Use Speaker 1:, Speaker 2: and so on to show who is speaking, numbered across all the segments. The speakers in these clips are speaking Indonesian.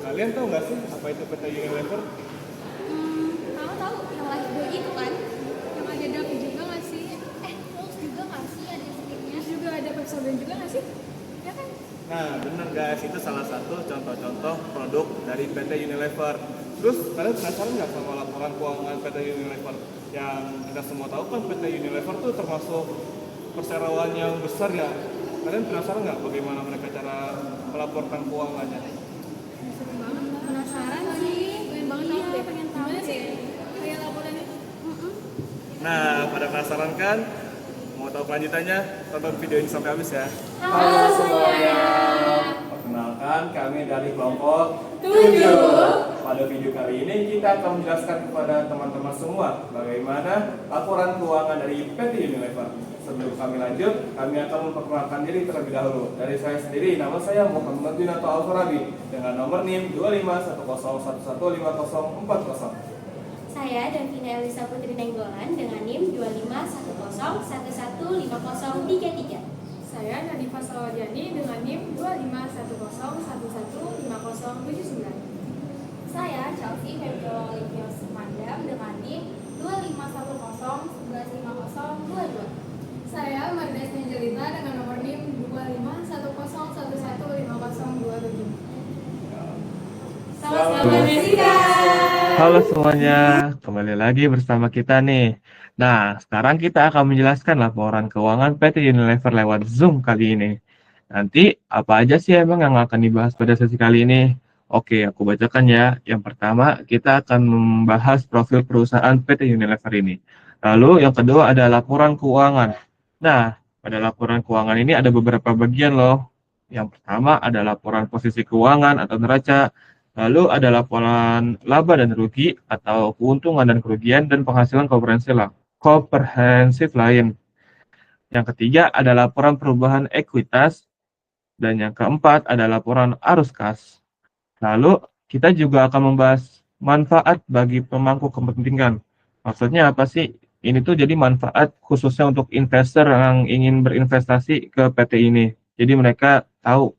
Speaker 1: Kalian tahu nggak sih apa itu PT Unilever?
Speaker 2: Kamu tahu yang lifebuoy itu kan?
Speaker 3: Yang ada Dove juga nggak sih?
Speaker 2: Terus juga nggak sih ada istrinya?
Speaker 3: Terus juga ada Pepsodent juga nggak sih?
Speaker 2: Ya kan?
Speaker 1: Nah, bener guys, itu salah satu contoh-contoh produk dari PT Unilever. Terus kalian penasaran nggak sama laporan keuangan PT Unilever? Yang kita semua tahu kan PT Unilever tuh termasuk perseroan yang besar ya. Kalian penasaran nggak bagaimana mereka cara melaporkan keuangannya?
Speaker 3: Seru banget.
Speaker 2: Penasaran sih?
Speaker 3: Pengen banget
Speaker 2: Iya,
Speaker 3: tahu deh.
Speaker 2: pengen tahu
Speaker 3: Gimana sih
Speaker 2: deh.
Speaker 3: kayak laporannya?
Speaker 1: Nah, pada penasaran kan? Mau tahu kelanjutannya? Tonton video ini sampai habis ya.
Speaker 2: Halo semuanya.
Speaker 1: Perkenalkan, kami dari kelompok
Speaker 2: 7.
Speaker 1: Pada video kali ini kita akan menjelaskan kepada teman-teman semua bagaimana laporan keuangan dari PT Unilever. Sebelum kami lanjut, kami akan memperkenalkan diri terlebih dahulu. Dari saya sendiri, nama saya Muhammad Dinato Al-Farabi dengan nomor NIM 2510115040.
Speaker 2: Saya Davina Elisa Putri Nenggolan dengan NIM 2510115033.
Speaker 3: Saya Nadifa Salwadiani dengan NIM 2510115079.
Speaker 2: Saya Chelsea Febiola Olivius Mandam dengan NIM 2510115022.
Speaker 3: Saya Mardes Angelita dengan nomor NIM 2510115027.
Speaker 2: Selamat menyaksikan.
Speaker 4: Halo semuanya, kembali lagi bersama kita nih. Nah, sekarang kita akan menjelaskan laporan keuangan PT Unilever lewat Zoom kali ini. Nanti, apa aja sih emang yang akan dibahas pada sesi kali ini? Oke, aku bacakan ya. Yang pertama, kita akan membahas profil perusahaan PT Unilever ini. Lalu, yang kedua ada laporan keuangan. Nah, pada laporan keuangan ini ada beberapa bagian loh. Yang pertama ada laporan posisi keuangan atau neraca. Lalu ada laporan laba dan rugi atau keuntungan dan kerugian dan penghasilan komprehensif lain. Yang ketiga ada laporan perubahan ekuitas dan yang keempat ada laporan arus kas. Lalu kita juga akan membahas manfaat bagi pemangku kepentingan. Maksudnya apa sih? Ini tuh jadi manfaat khususnya untuk investor yang ingin berinvestasi ke PT ini. Jadi mereka tahu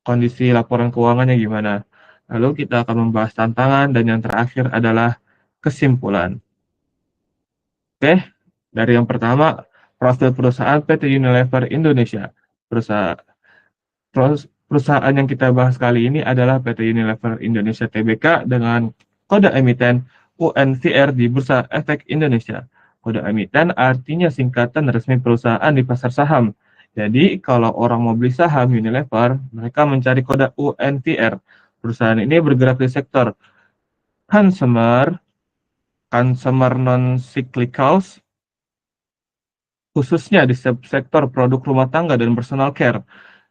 Speaker 4: kondisi laporan keuangannya gimana. Lalu kita akan membahas tantangan dan yang terakhir adalah kesimpulan. Oke, dari yang pertama, profil perusahaan PT Unilever Indonesia. Perusahaan yang kita bahas kali ini adalah PT Unilever Indonesia Tbk dengan kode emiten UNVR di Bursa Efek Indonesia. Kode emiten artinya singkatan resmi perusahaan di pasar saham. Jadi, kalau orang mau beli saham Unilever, mereka mencari kode UNVR. Perusahaan ini bergerak di sektor consumer non-cyclicals, khususnya di sektor produk rumah tangga dan personal care.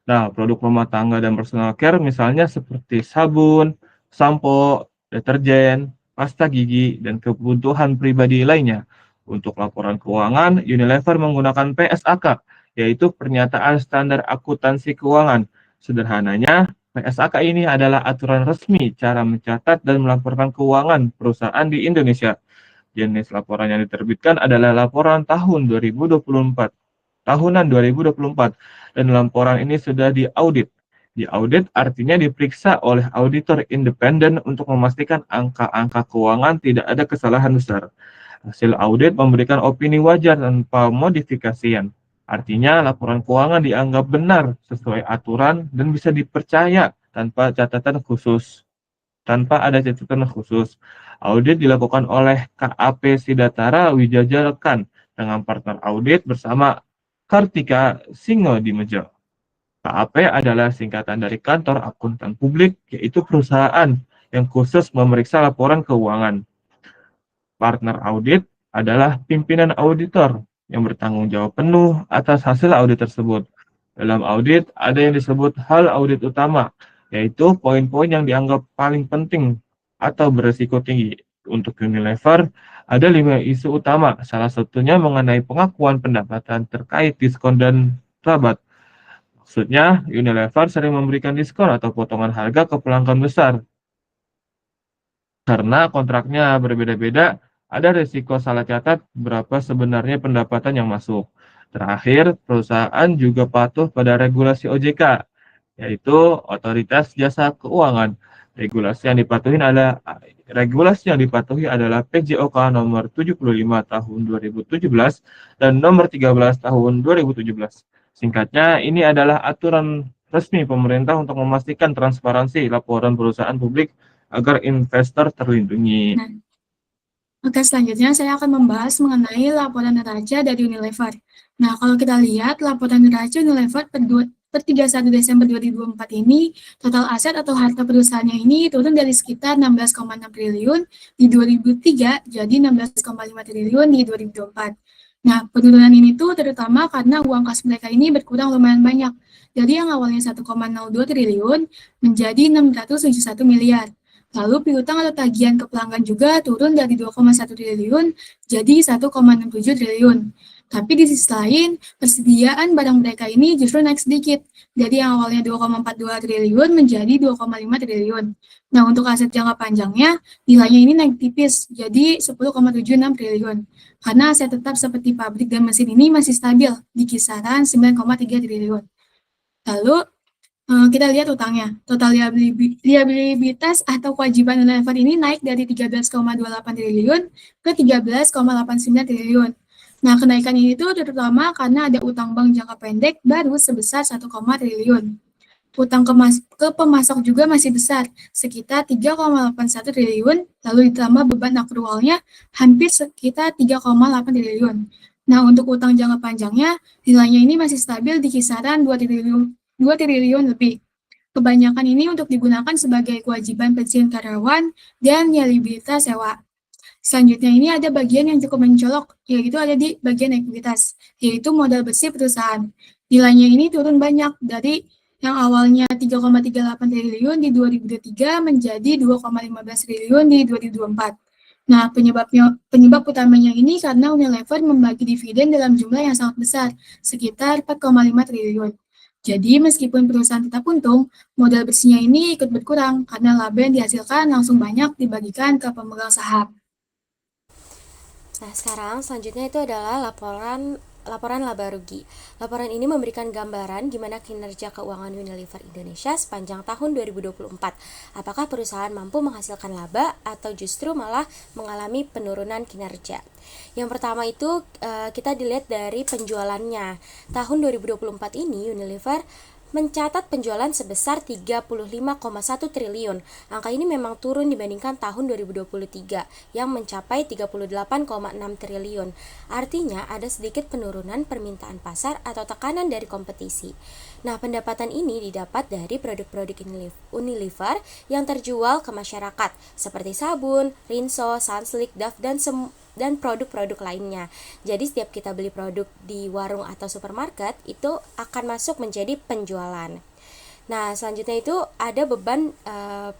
Speaker 4: Nah, produk rumah tangga dan personal care misalnya seperti sabun, sampo, deterjen, pasta gigi, dan kebutuhan pribadi lainnya. Untuk laporan keuangan, Unilever menggunakan PSAK, yaitu Pernyataan Standar Akuntansi Keuangan. Sederhananya, PSAK ini adalah aturan resmi cara mencatat dan melaporkan keuangan perusahaan di Indonesia. Jenis laporan yang diterbitkan adalah laporan tahun 2024, tahunan 2024, dan laporan ini sudah diaudit. Diaudit artinya diperiksa oleh auditor independen untuk memastikan angka-angka keuangan tidak ada kesalahan besar. Hasil audit memberikan opini wajar tanpa modifikasian. Artinya laporan keuangan dianggap benar sesuai aturan dan bisa dipercaya tanpa catatan khusus. Tanpa ada catatan khusus. Audit dilakukan oleh KAP Sidatara Wijajakan dengan partner audit bersama Kartika Singodimejo. KAP adalah singkatan dari Kantor Akuntan Publik, yaitu perusahaan yang khusus memeriksa laporan keuangan. Partner audit adalah pimpinan auditor yang bertanggung jawab penuh atas hasil audit tersebut. Dalam audit ada yang disebut hal audit utama, yaitu poin-poin yang dianggap paling penting atau beresiko tinggi. Untuk Unilever, ada 5 isu utama, salah satunya mengenai pengakuan pendapatan terkait diskon dan rabat. Maksudnya, Unilever sering memberikan diskon atau potongan harga ke pelanggan besar. Karena kontraknya berbeda-beda, ada risiko salah catat berapa sebenarnya pendapatan yang masuk. Terakhir, perusahaan juga patuh pada regulasi OJK, yaitu Otoritas Jasa Keuangan. Regulasi yang dipatuhi adalah PJOK nomor 75 tahun 2017 dan nomor 13 tahun 2017. Singkatnya, ini adalah aturan resmi pemerintah untuk memastikan transparansi laporan perusahaan publik agar investor terlindungi.
Speaker 5: Nah, oke, selanjutnya saya akan membahas mengenai laporan neraca dari Unilever. Nah, kalau kita lihat laporan neraca Unilever per 31 Desember 2024 ini, total aset atau harta perusahaannya ini turun dari sekitar 16,6 triliun di 2003 jadi 16,5 triliun di 2024. Nah, penurunan ini tuh terutama karena uang kas mereka ini berkurang lumayan banyak. Dari yang awalnya 1,02 triliun menjadi 671 miliar. Lalu piutang atau tagihan ke pelanggan juga turun dari 2,1 triliun jadi 1,67 triliun. Tapi di sisi lain, persediaan barang mereka ini justru naik sedikit, dari yang awalnya 2,42 triliun menjadi 2,5 triliun. Nah, untuk aset jangka panjangnya, nilainya ini naik tipis, jadi 10,76 triliun. Karena aset tetap seperti pabrik dan mesin ini masih stabil, di kisaran 9,3 triliun. Lalu, kita lihat utangnya. Total liabilitas atau kewajiban Unilever ini naik dari 13,28 triliun ke 13,89 triliun. Nah, kenaikan ini tuh terutama karena ada utang bank jangka pendek baru sebesar 1, triliun. Utang ke pemasok juga masih besar, sekitar 3,81 triliun, lalu ditambah beban akrualnya hampir sekitar 3,8 triliun. Nah, untuk utang jangka panjangnya, nilainya ini masih stabil di kisaran 2 triliun lebih. Kebanyakan ini untuk digunakan sebagai kewajiban pensiun karyawan dan liabilitas sewa. Selanjutnya ini ada bagian yang cukup mencolok, yaitu ada di bagian ekuitas, yaitu modal bersih perusahaan. Nilainya ini turun banyak dari yang awalnya 3,38 triliun di 2023 menjadi 2,15 triliun di 2024. Nah, penyebab utamanya ini karena Unilever membagi dividen dalam jumlah yang sangat besar, sekitar 4,5 triliun. Jadi, meskipun perusahaan tetap untung, modal bersihnya ini ikut berkurang karena laba yang dihasilkan langsung banyak dibagikan ke pemegang saham.
Speaker 6: Nah, selanjutnya itu adalah laporan laba rugi. Laporan ini memberikan gambaran gimana kinerja keuangan Unilever Indonesia sepanjang tahun 2024. Apakah perusahaan mampu menghasilkan laba atau justru malah mengalami penurunan kinerja. Yang pertama itu kita dilihat dari penjualannya. Tahun 2024 ini Unilever mencatat penjualan sebesar 35,1 triliun. Angka ini memang turun dibandingkan tahun 2023 yang mencapai 38,6 triliun. Artinya ada sedikit penurunan permintaan pasar atau tekanan dari kompetisi. Nah, pendapatan ini didapat dari produk-produk Unilever yang terjual ke masyarakat seperti sabun, Rinso, Sunsilk, Dove, dan produk-produk lainnya. Jadi setiap kita beli produk di warung atau supermarket itu akan masuk menjadi penjualan. Nah, selanjutnya itu ada beban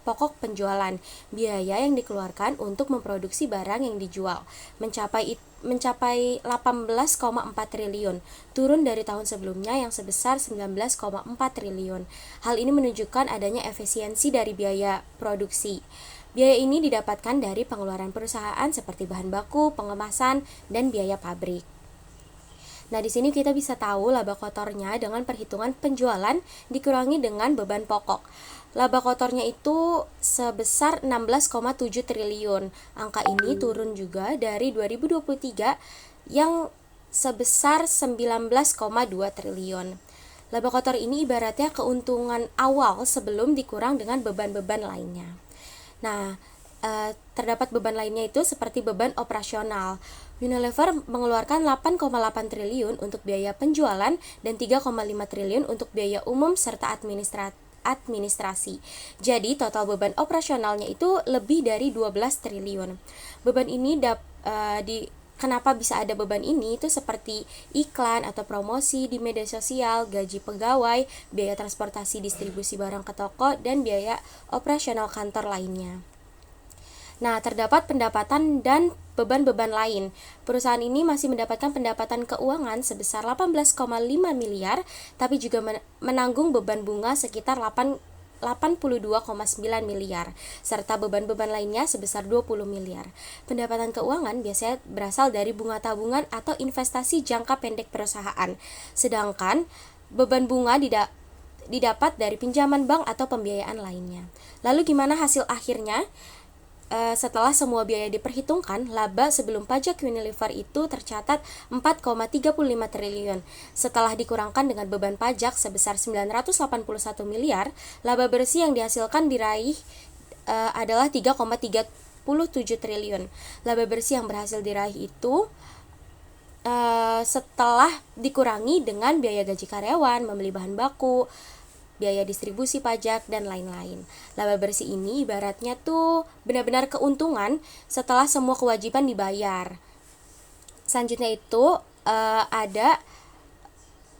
Speaker 6: pokok penjualan, biaya yang dikeluarkan untuk memproduksi barang yang dijual, mencapai 18,4 triliun, turun dari tahun sebelumnya yang sebesar 19,4 triliun. Hal ini menunjukkan adanya efisiensi dari biaya produksi. Biaya ini didapatkan dari pengeluaran perusahaan seperti bahan baku, pengemasan, dan biaya pabrik. Nah, di sini kita bisa tahu laba kotornya dengan perhitungan penjualan dikurangi dengan beban pokok. Laba kotornya itu sebesar 16,7 triliun. Angka ini turun juga dari 2023 yang sebesar 19,2 triliun. Laba kotor ini ibaratnya keuntungan awal sebelum dikurang dengan beban-beban lainnya. Nah, terdapat beban lainnya itu seperti beban operasional. Unilever mengeluarkan 8,8 triliun untuk biaya penjualan dan 3,5 triliun untuk biaya umum serta administrasi. Jadi total beban operasionalnya itu lebih dari 12 triliun. Beban ini kenapa bisa ada beban ini itu seperti iklan atau promosi di media sosial, gaji pegawai, biaya transportasi distribusi barang ke toko, dan biaya operasional kantor lainnya. Nah, terdapat pendapatan dan beban-beban lain. Perusahaan ini masih mendapatkan pendapatan keuangan sebesar 18,5 miliar, tapi juga menanggung beban bunga sekitar 82,9 miliar, serta beban-beban lainnya sebesar 20 miliar. Pendapatan keuangan biasanya berasal dari bunga tabungan atau investasi jangka pendek perusahaan. Sedangkan beban bunga didapat dari pinjaman bank atau pembiayaan lainnya. Lalu gimana hasil akhirnya? Setelah semua biaya diperhitungkan, laba sebelum pajak Unilever itu tercatat 4,35 triliun. Setelah dikurangkan dengan beban pajak sebesar 981 miliar, laba bersih yang dihasilkan diraih adalah 3,37 triliun. Laba bersih yang berhasil diraih itu setelah dikurangi dengan biaya gaji karyawan, membeli bahan baku, biaya distribusi pajak, dan lain-lain. Laba bersih ini ibaratnya tuh benar-benar keuntungan setelah semua kewajiban dibayar. Selanjutnya itu ada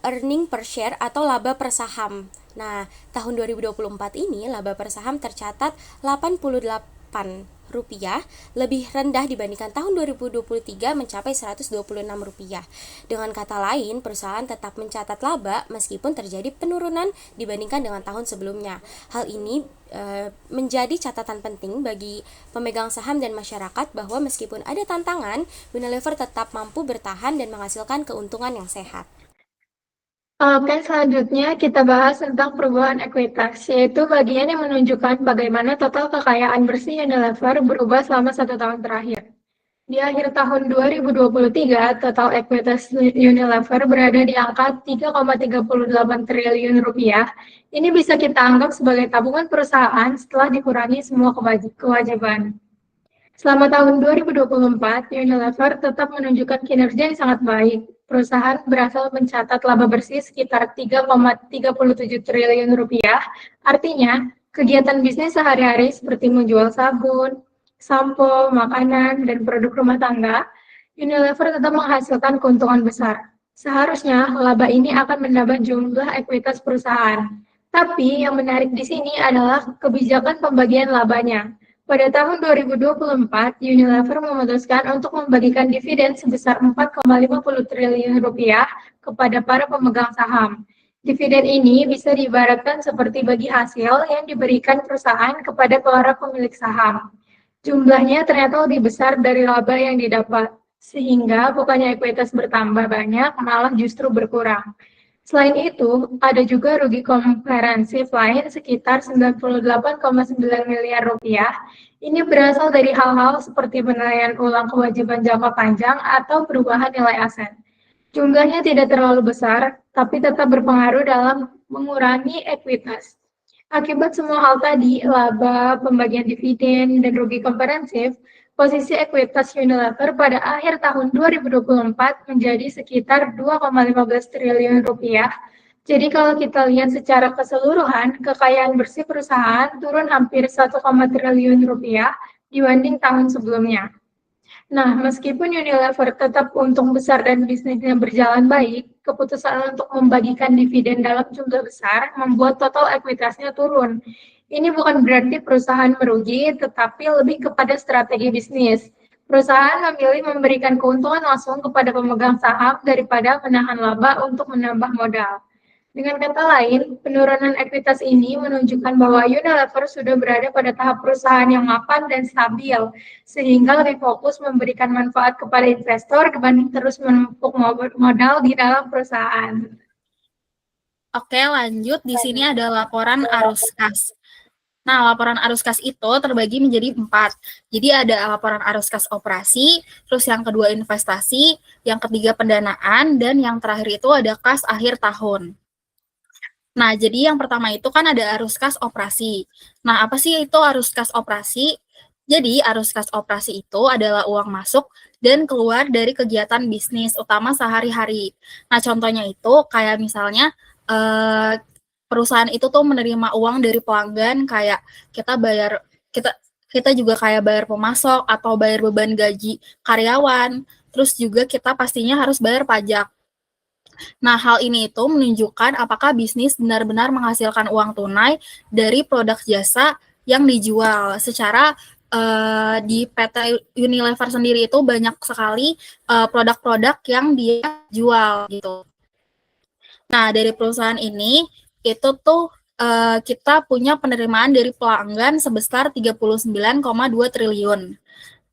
Speaker 6: earning per share atau laba per saham. Nah, tahun 2024 ini laba per saham tercatat Rp88, lebih rendah dibandingkan tahun 2023 mencapai Rp126. Dengan kata lain, perusahaan tetap mencatat laba meskipun terjadi penurunan dibandingkan dengan tahun sebelumnya. Hal ini menjadi catatan penting bagi pemegang saham dan masyarakat bahwa meskipun ada tantangan, Unilever tetap mampu bertahan dan menghasilkan keuntungan yang sehat.
Speaker 3: Oke, selanjutnya kita bahas tentang perubahan ekuitas, yaitu bagian yang menunjukkan bagaimana total kekayaan bersih Unilever berubah selama 1 tahun terakhir. Di akhir tahun 2023, total ekuitas Unilever berada di angka Rp3,38 triliun. Ini bisa kita anggap sebagai tabungan perusahaan setelah dikurangi semua kewajiban. Selama tahun 2024, Unilever tetap menunjukkan kinerja yang sangat baik. Perusahaan berhasil mencatat laba bersih sekitar Rp3,37 triliun. Artinya, kegiatan bisnis sehari-hari seperti menjual sabun, sampo, makanan, dan produk rumah tangga, Unilever tetap menghasilkan keuntungan besar. Seharusnya, laba ini akan menambah jumlah ekuitas perusahaan. Tapi yang menarik di sini adalah kebijakan pembagian labanya. Pada tahun 2024, Unilever memutuskan untuk membagikan dividen sebesar Rp4,50 triliun kepada para pemegang saham. Dividen ini bisa diibaratkan seperti bagi hasil yang diberikan perusahaan kepada para pemilik saham. Jumlahnya ternyata lebih besar dari laba yang didapat, sehingga bukannya ekuitas bertambah banyak, malah justru berkurang. Selain itu, ada juga rugi komprehensif lain sekitar Rp98,9 miliar. Ini berasal dari hal-hal seperti penilaian ulang kewajiban jangka panjang atau perubahan nilai aset. Jumlahnya tidak terlalu besar, tapi tetap berpengaruh dalam mengurangi ekuitas. Akibat semua hal tadi, laba, pembagian dividen, dan rugi komprehensif, posisi ekuitas Unilever pada akhir tahun 2024 menjadi sekitar Rp2,15 triliun. Jadi kalau kita lihat secara keseluruhan, kekayaan bersih perusahaan turun hampir Rp1, triliun dibanding tahun sebelumnya. Nah, meskipun Unilever tetap untung besar dan bisnisnya berjalan baik, keputusan untuk membagikan dividen dalam jumlah besar membuat total ekuitasnya turun. Ini bukan berarti perusahaan merugi, tetapi lebih kepada strategi bisnis. Perusahaan memilih memberikan keuntungan langsung kepada pemegang saham daripada menahan laba untuk menambah modal. Dengan kata lain, penurunan ekuitas ini menunjukkan bahwa Unilever sudah berada pada tahap perusahaan yang mapan dan stabil, sehingga lebih fokus memberikan manfaat kepada investor dibanding terus menumpuk modal di dalam perusahaan.
Speaker 7: Oke, lanjut. Di sini ada laporan arus kas. Nah, laporan arus kas itu terbagi menjadi 4. Jadi ada laporan arus kas operasi, terus yang kedua investasi, yang ketiga pendanaan, dan yang terakhir itu ada kas akhir tahun. Nah, jadi yang pertama itu kan ada arus kas operasi. Nah, apa sih itu arus kas operasi? Jadi, arus kas operasi itu adalah uang masuk dan keluar dari kegiatan bisnis utama sehari-hari. Nah, contohnya itu kayak misalnya perusahaan itu tuh menerima uang dari pelanggan, kayak kita juga kayak bayar pemasok atau bayar beban gaji karyawan. Terus juga kita pastinya harus bayar pajak. Nah, hal ini itu menunjukkan apakah bisnis benar-benar menghasilkan uang tunai dari produk jasa yang dijual. Secara di PT Unilever sendiri itu banyak sekali produk-produk yang dia jual gitu. Nah, dari perusahaan ini itu tuh kita punya penerimaan dari pelanggan sebesar 39,2 triliun.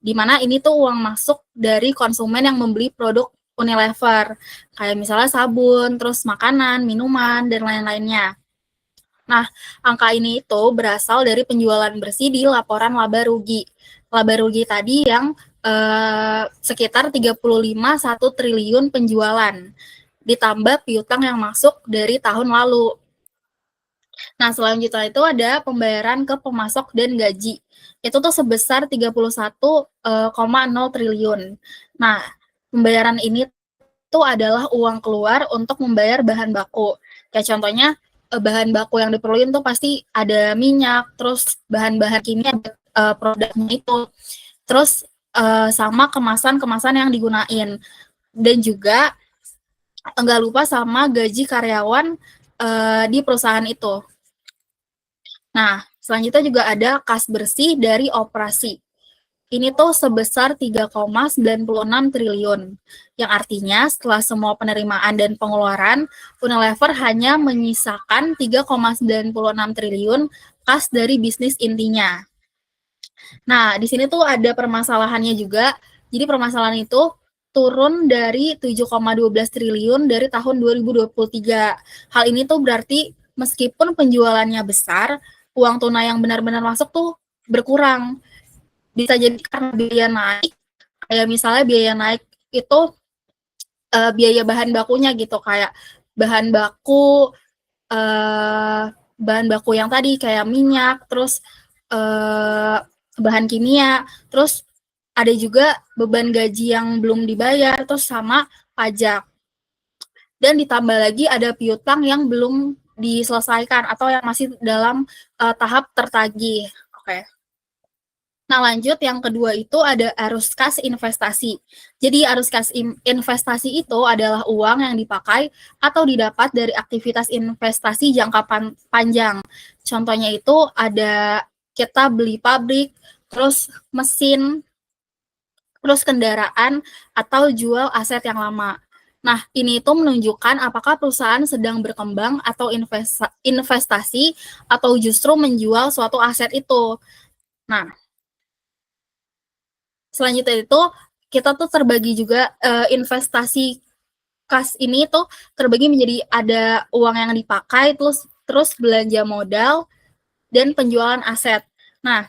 Speaker 7: Di mana ini tuh uang masuk dari konsumen yang membeli produk Unilever, kayak misalnya sabun, terus makanan, minuman, dan lain-lainnya. Nah, angka ini itu berasal dari penjualan bersih di laporan laba rugi. Laba rugi tadi yang sekitar 35,1 triliun penjualan, ditambah piutang yang masuk dari tahun lalu. Nah, selanjutnya itu ada pembayaran ke pemasok dan gaji. Itu tuh sebesar 31,0 triliun. Nah, pembayaran ini tuh adalah uang keluar untuk membayar bahan baku. Kayak contohnya bahan baku yang diperluin tuh pasti ada minyak, terus bahan-bahan kimia produknya itu. Terus sama kemasan-kemasan yang digunain. Dan juga nggak lupa sama gaji karyawan di perusahaan itu. Nah, selanjutnya juga ada kas bersih dari operasi. Ini tuh sebesar 3,96 triliun, yang artinya setelah semua penerimaan dan pengeluaran, Unilever hanya menyisakan 3,96 triliun kas dari bisnis intinya. Nah, di sini tuh ada permasalahannya juga. Jadi permasalahan itu turun dari 7,12 triliun dari tahun 2023. Hal ini tuh berarti meskipun penjualannya besar, uang tunai yang benar-benar masuk tuh berkurang. Bisa jadi karena biaya naik, kayak misalnya biaya naik itu biaya bahan bakunya gitu, kayak bahan baku yang tadi kayak minyak, terus bahan kimia, terus ada juga beban gaji yang belum dibayar, terus sama pajak. Dan ditambah lagi ada piutang yang belum diselesaikan atau yang masih dalam tahap tertagih. Oke. Nah, lanjut yang kedua itu ada arus kas investasi. Jadi arus kas investasi itu adalah uang yang dipakai atau didapat dari aktivitas investasi jangka panjang. Contohnya itu ada kita beli pabrik, terus mesin, terus kendaraan, atau jual aset yang lama. Nah, ini itu menunjukkan apakah perusahaan sedang berkembang atau investasi atau justru menjual suatu aset itu. Nah, selanjutnya itu kita tuh terbagi juga investasi kas ini tuh terbagi menjadi ada uang yang dipakai, terus belanja modal, dan penjualan aset. Nah,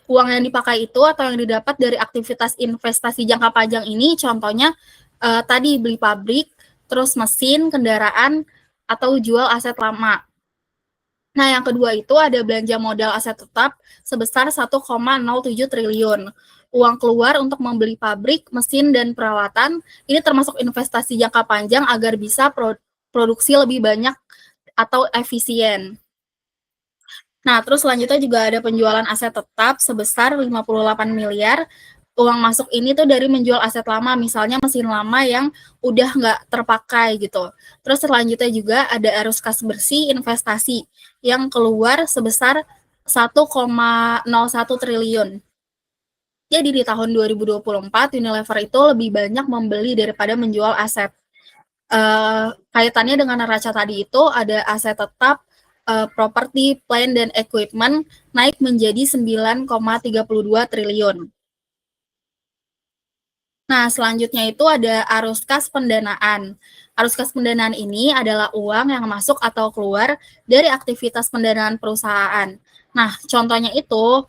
Speaker 7: uang yang dipakai itu atau yang didapat dari aktivitas investasi jangka panjang ini contohnya tadi beli pabrik, terus mesin, kendaraan, atau jual aset lama. Nah, yang kedua itu ada belanja modal aset tetap sebesar 1,07 triliun. Uang keluar untuk membeli pabrik, mesin, dan peralatan, ini termasuk investasi jangka panjang agar bisa produksi lebih banyak atau efisien. Nah, terus selanjutnya juga ada penjualan aset tetap sebesar 58 miliar. Uang masuk ini tuh dari menjual aset lama, misalnya mesin lama yang udah nggak terpakai gitu. Terus selanjutnya juga ada arus kas bersih investasi yang keluar sebesar 1,01 triliun. Jadi di tahun 2024 Unilever itu lebih banyak membeli daripada menjual aset. Kaitannya dengan neraca tadi itu ada aset tetap, properti, plant, dan equipment naik menjadi 9,32 triliun. Nah, selanjutnya itu ada arus kas pendanaan. Arus kas pendanaan ini adalah uang yang masuk atau keluar dari aktivitas pendanaan perusahaan. Nah, contohnya itu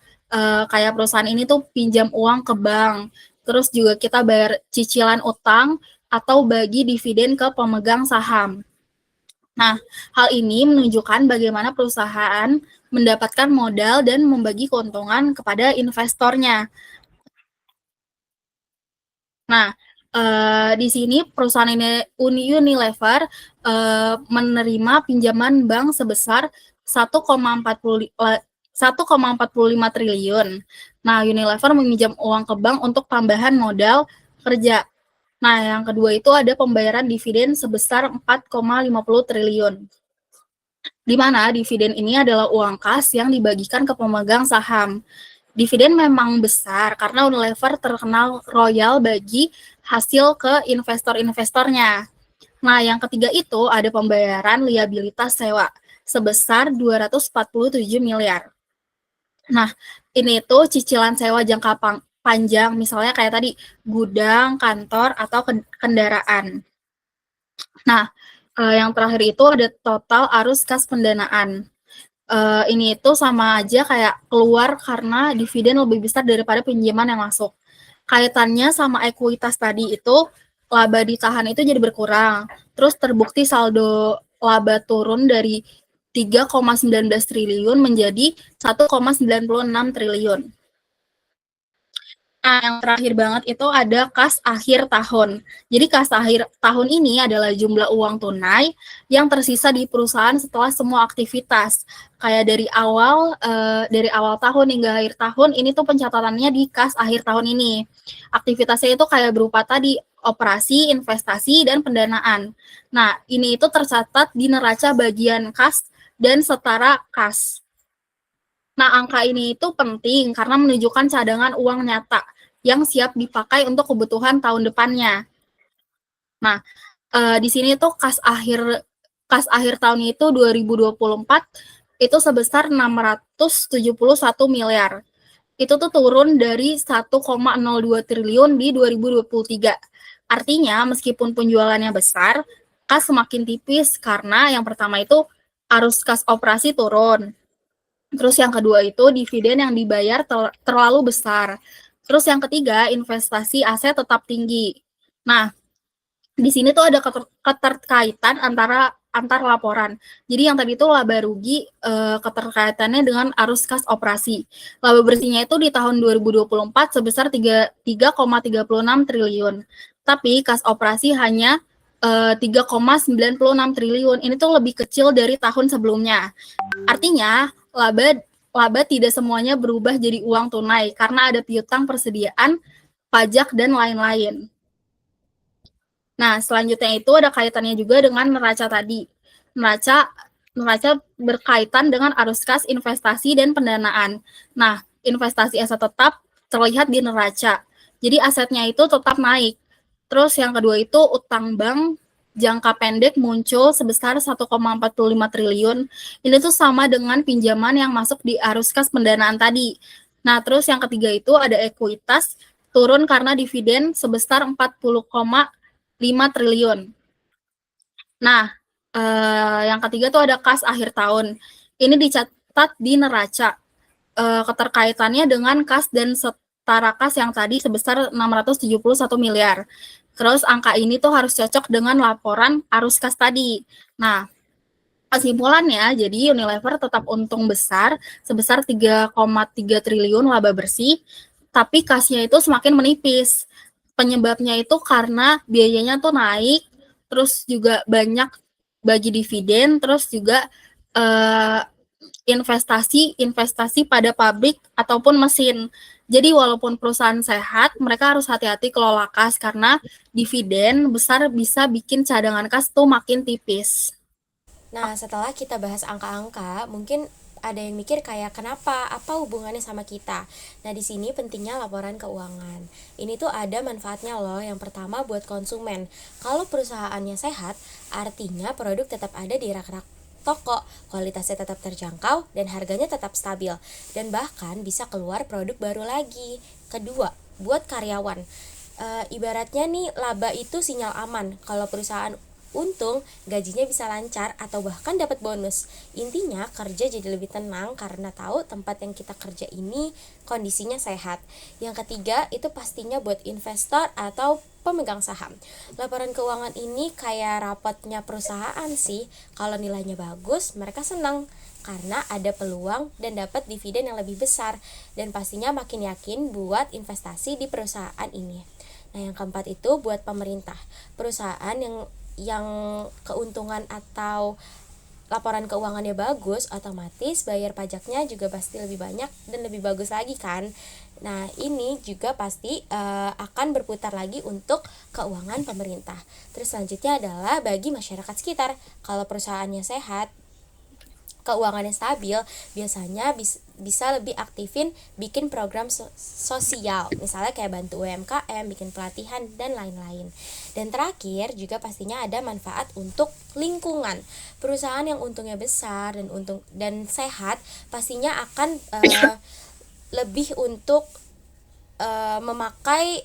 Speaker 7: kayak perusahaan ini tuh pinjam uang ke bank, terus juga kita bayar cicilan utang atau bagi dividen ke pemegang saham. Nah, hal ini menunjukkan bagaimana perusahaan mendapatkan modal dan membagi keuntungan kepada investornya. Nah, di sini perusahaan Unilever menerima pinjaman bank sebesar 1,45 triliun. Nah, Unilever meminjam uang ke bank untuk tambahan modal kerja. Nah, yang kedua itu ada pembayaran dividen sebesar 4,50 triliun. Di mana dividen ini adalah uang kas yang dibagikan ke pemegang saham. Dividen memang besar karena Unilever terkenal royal bagi hasil ke investor-investornya. Nah, yang ketiga itu ada pembayaran liabilitas sewa sebesar 247 miliar. Nah, ini itu cicilan sewa jangka panjang, misalnya kayak tadi gudang, kantor, atau kendaraan. Nah, yang terakhir itu ada total arus kas pendanaan. ini itu sama aja kayak keluar karena dividen lebih besar daripada pinjaman yang masuk. Kaitannya sama ekuitas tadi itu, laba ditahan itu jadi berkurang. Terus terbukti saldo laba turun dari 3,19 triliun menjadi 1,96 triliun. Nah, yang terakhir banget itu ada kas akhir tahun. Jadi kas akhir tahun ini adalah jumlah uang tunai yang tersisa di perusahaan setelah semua aktivitas. Kayak dari awal tahun hingga akhir tahun ini tuh pencatatannya di kas akhir tahun ini. Aktivitasnya itu kayak berupa tadi operasi, investasi, dan pendanaan. Nah, ini itu tercatat di neraca bagian kas dan setara kas. Nah, angka ini itu penting karena menunjukkan cadangan uang nyata yang siap dipakai untuk kebutuhan tahun depannya. Nah, di sini tuh kas akhir tahun itu 2024 itu sebesar 671 miliar. Itu tuh turun dari 1,02 triliun di 2023. Artinya, meskipun penjualannya besar, kas semakin tipis karena yang pertama itu arus kas operasi turun. Terus yang kedua itu dividen yang dibayar terlalu besar. Terus yang ketiga, investasi aset tetap tinggi. Nah, di sini tuh ada keterkaitan antar laporan. Jadi yang tadi itu laba rugi keterkaitannya dengan arus kas operasi. Laba bersihnya itu di tahun 2024 sebesar 3,36 triliun. Tapi kas operasi hanya 3,96 triliun. Ini tuh lebih kecil dari tahun sebelumnya. Artinya, laba tidak semuanya berubah jadi uang tunai karena ada piutang persediaan, pajak, dan lain-lain. Nah, selanjutnya itu ada kaitannya juga dengan neraca tadi. Neraca berkaitan dengan arus kas, investasi, dan pendanaan. Nah, investasi aset tetap terlihat di neraca. Jadi asetnya itu tetap naik. Terus yang kedua itu utang bank jangka pendek muncul sebesar 1,45 triliun. Ini tuh sama dengan pinjaman yang masuk di arus kas pendanaan tadi. Nah, terus yang ketiga itu ada ekuitas turun karena dividen sebesar 40,5 triliun. Nah, yang ketiga tuh ada kas akhir tahun. Ini dicatat di neraca. Keterkaitannya dengan kas dan setara kas yang tadi sebesar 671 miliar. Terus angka ini tuh harus cocok dengan laporan arus kas tadi. Nah, kesimpulannya, jadi Unilever tetap untung besar sebesar 3,3 triliun laba bersih, tapi kasnya itu semakin menipis. Penyebabnya itu karena biayanya tuh naik, terus juga banyak bagi dividen, terus juga investasi pada pabrik ataupun mesin. Jadi walaupun perusahaan sehat, mereka harus hati-hati kelola kas karena dividen besar bisa bikin cadangan kas tuh makin tipis.
Speaker 6: Nah, setelah kita bahas angka-angka, mungkin ada yang mikir kayak kenapa, apa hubungannya sama kita. Nah, di sini pentingnya laporan keuangan. Ini tuh ada manfaatnya loh. Yang pertama buat konsumen. Kalau perusahaannya sehat, artinya produk tetap ada di rak-rak toko, kualitasnya tetap terjangkau, dan harganya tetap stabil. Dan bahkan bisa keluar produk baru lagi. Kedua, buat karyawan. Ibaratnya nih, laba itu sinyal aman. Kalau perusahaan untung, gajinya bisa lancar atau bahkan dapat bonus. Intinya kerja jadi lebih tenang karena tahu tempat yang kita kerja ini kondisinya sehat. Yang ketiga itu pastinya buat investor atau pemegang saham. Laporan keuangan ini kayak rapotnya perusahaan sih. Kalau nilainya bagus, mereka senang karena ada peluang dan dapat dividen yang lebih besar, dan pastinya makin yakin buat investasi di perusahaan ini. Nah, yang keempat itu buat pemerintah. Perusahaan yang keuntungan atau laporan keuangannya bagus, otomatis bayar pajaknya juga pasti lebih banyak dan lebih bagus lagi kan. Nah, ini juga pasti akan berputar lagi untuk keuangan pemerintah. Terus selanjutnya adalah bagi masyarakat sekitar. Kalau perusahaannya sehat, keuangannya stabil, biasanya bisa lebih aktifin bikin program sosial, misalnya kayak bantu UMKM, bikin pelatihan, dan lain-lain. Dan terakhir juga pastinya ada manfaat untuk lingkungan. Perusahaan yang untungnya besar dan sehat pastinya akan lebih untuk memakai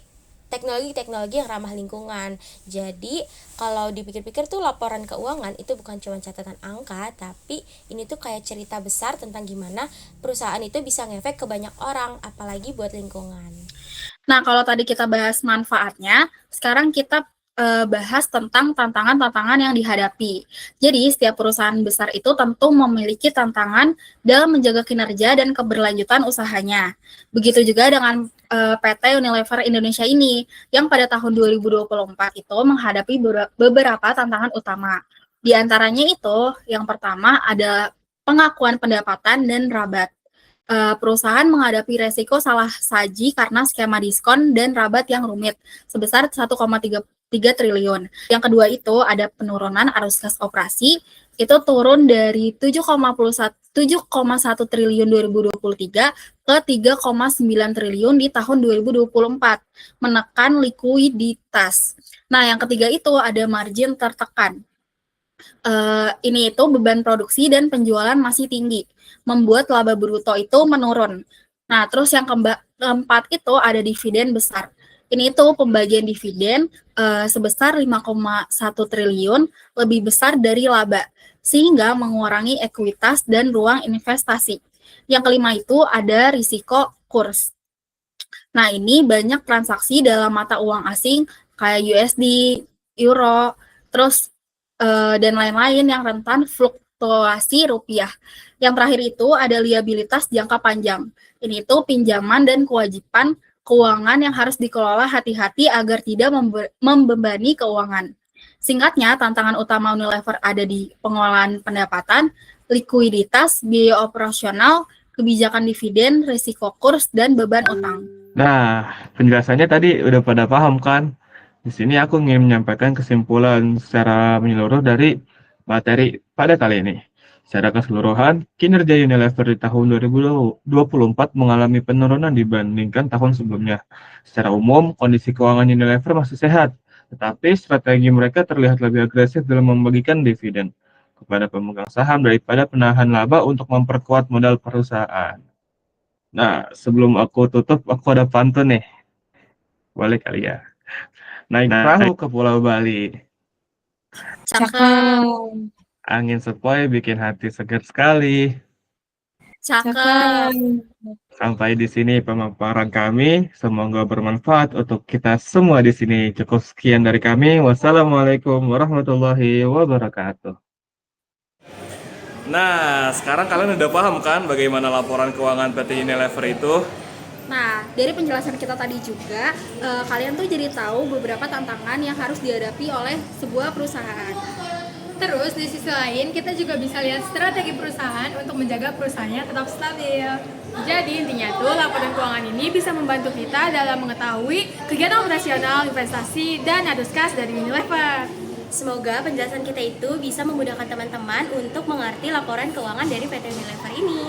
Speaker 6: teknologi-teknologi yang ramah lingkungan. Jadi kalau dipikir-pikir tuh laporan keuangan itu bukan cuma catatan angka, tapi ini tuh kayak cerita besar tentang gimana perusahaan itu bisa ngefek ke banyak orang, apalagi buat lingkungan.
Speaker 7: Nah, kalau tadi kita bahas manfaatnya, sekarang kita bahas tentang tantangan-tantangan yang dihadapi. Jadi, setiap perusahaan besar itu tentu memiliki tantangan dalam menjaga kinerja dan keberlanjutan usahanya. Begitu juga dengan PT Unilever Indonesia ini, yang pada tahun 2024 itu menghadapi beberapa tantangan utama. Di antaranya itu, yang pertama ada pengakuan pendapatan dan rabat. Perusahaan menghadapi resiko salah saji karena skema diskon dan rabat yang rumit sebesar 1,3 triliun. Yang kedua itu ada penurunan arus kas operasi, itu turun dari 7,1 triliun 2023 ke 3,9 triliun di tahun 2024, menekan likuiditas. Nah, yang ketiga itu ada margin tertekan. Ini itu beban produksi dan penjualan masih tinggi, membuat laba bruto itu menurun. Nah, terus yang keempat itu ada dividen besar. Ini itu pembagian dividen sebesar 5,1 triliun, lebih besar dari laba, sehingga mengurangi ekuitas dan ruang investasi. Yang kelima itu ada risiko kurs. Nah, ini banyak transaksi dalam mata uang asing kayak USD, Euro, terus dan lain-lain yang rentan fluktuasi rupiah. Yang terakhir itu ada liabilitas jangka panjang. Ini itu pinjaman dan kewajiban keuangan yang harus dikelola hati-hati agar tidak membebani keuangan. Singkatnya, tantangan utama Unilever ada di pengelolaan pendapatan, likuiditas, biaya operasional, kebijakan dividen, risiko kurs, dan beban utang.
Speaker 4: Nah, penjelasannya tadi udah pada paham kan? Di sini aku ingin menyampaikan kesimpulan secara menyeluruh dari materi pada kali ini. Secara keseluruhan, kinerja Unilever di tahun 2024 mengalami penurunan dibandingkan tahun sebelumnya. Secara umum, kondisi keuangan Unilever masih sehat, tetapi strategi mereka terlihat lebih agresif dalam membagikan dividen kepada pemegang saham daripada penahan laba untuk memperkuat modal perusahaan. Nah, sebelum aku tutup, aku ada pantun nih. Boleh kali ya? Naik perahu ke Pulau Bali.
Speaker 7: Cakep.
Speaker 4: Angin sepoi bikin hati segar sekali.
Speaker 7: Cakep.
Speaker 4: Sampai di sini pemaparan kami. Semoga bermanfaat untuk kita semua di sini. Cukup sekian dari kami. Wassalamualaikum warahmatullahi wabarakatuh.
Speaker 1: Nah, sekarang kalian udah paham kan bagaimana laporan keuangan PT Unilever itu?
Speaker 7: Nah, dari penjelasan kita tadi juga, kalian tuh jadi tahu beberapa tantangan yang harus dihadapi oleh sebuah perusahaan.
Speaker 3: Terus di sisi lain kita juga bisa lihat strategi perusahaan untuk menjaga perusahaannya tetap stabil. Jadi intinya tuh laporan keuangan ini bisa membantu kita dalam mengetahui kegiatan operasional, investasi, dan arus kas dari Unilever.
Speaker 6: Semoga penjelasan kita itu bisa memudahkan teman-teman untuk mengerti laporan keuangan dari PT Unilever ini.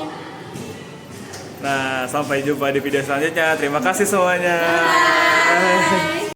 Speaker 1: Nah, sampai jumpa di video selanjutnya. Terima kasih semuanya.
Speaker 6: Bye.